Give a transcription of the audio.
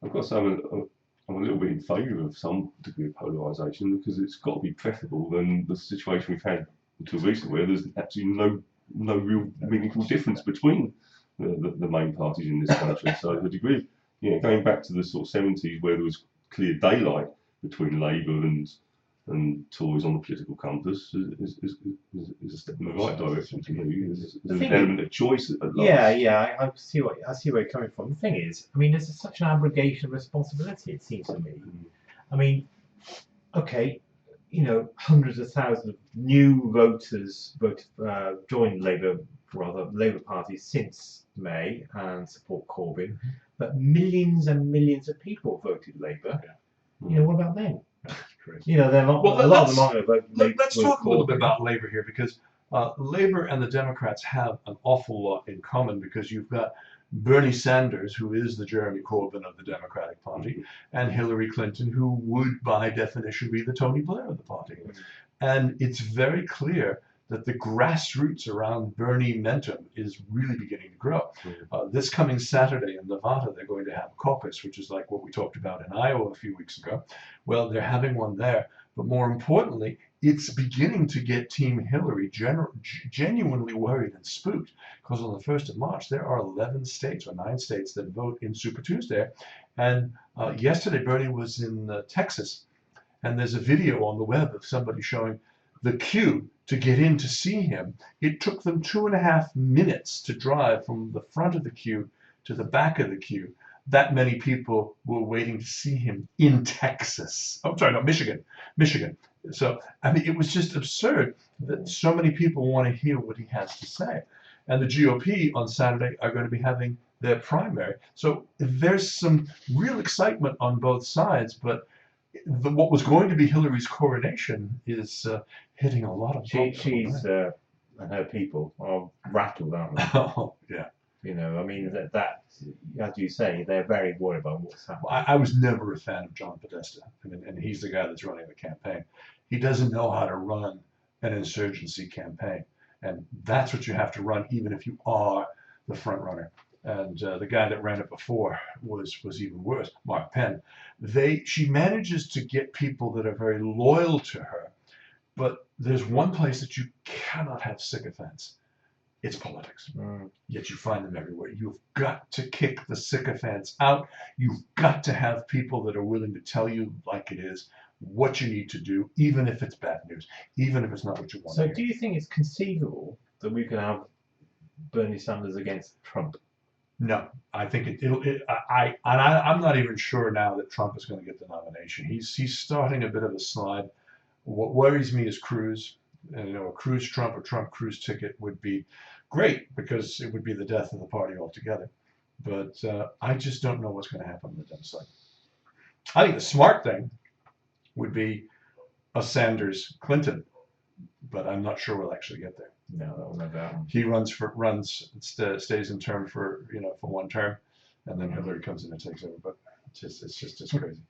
I've got to say I'm a little bit in favour of some degree of polarisation because it's got to be preferable than the situation we've had until recently, where there's absolutely no real meaningful difference between the main parties in this country. So the degree of, going back to the sort of 70s where there was clear daylight between Labour and Tories on the political compass is a step in the right direction to me. There's an element of choice at last. Yeah. I see where you're coming from. The thing is, I mean, there's such an abrogation of responsibility. It seems to me. I mean, okay, hundreds of thousands of new voters joined Labour Party since May and support Corbyn, but millions and millions of people voted Labour. Yeah. What about them? They're not. A lot of them aren't going to vote. Let's talk a little bit about Labour here, because Labour and the Democrats have an awful lot in common, because you've got Bernie Sanders, who is the Jeremy Corbyn of the Democratic Party, and Hillary Clinton, who would, by definition, be the Tony Blair of the party. And it's very clear that the grassroots around Bernie momentum is really beginning to grow. This coming Saturday in Nevada, they're going to have a caucus, which is like what we talked about in Iowa a few weeks ago. Well, they're having one there. But more importantly, it's beginning to get Team Hillary genuinely worried and spooked, because on the 1st of March, there are 11 states or 9 states that vote in Super Tuesday. And yesterday, Bernie was in Texas, and there's a video on the web of somebody showing the queue to get in to see him. It took them 2.5 minutes to drive from the front of the queue to the back of the queue. That many people were waiting to see him in Texas. Oh, sorry, no, Michigan. So, I mean, it was just absurd that so many people want to hear what he has to say. And the GOP on Saturday are going to be having their primary. So there's some real excitement on both sides, but what was going to be Hillary's coronation is hitting a lot of she's and her people are rattled, aren't they? Oh, yeah. I mean, that, as you say, they're very worried about what's happening. I was never a fan of John Podesta, and he's the guy that's running the campaign. He doesn't know how to run an insurgency campaign, and that's what you have to run, even if you are the front runner. And the guy that ran it before was even worse, Mark Penn. She manages to get people that are very loyal to her, but there's one place that you cannot have sycophants. It's politics. Yet you find them everywhere. You've got to kick the sycophants out. You've got to have people that are willing to tell you like it is what you need to do, even if it's bad news, even if it's not what you want to hear. So do you think it's conceivable that we can have Bernie Sanders against Trump? No, I think I'm not even sure now that Trump is going to get the nomination. He's starting a bit of a slide. What worries me is Cruz. And, a Cruz Trump or Trump Cruz ticket would be great, because it would be the death of the party altogether. But I just don't know what's going to happen on the Dem side. I think the smart thing would be a Sanders Clinton, but I'm not sure we'll actually get there. No, that will never happen. He stays in term for one term, and then Hillary comes in and takes over. But it's just crazy.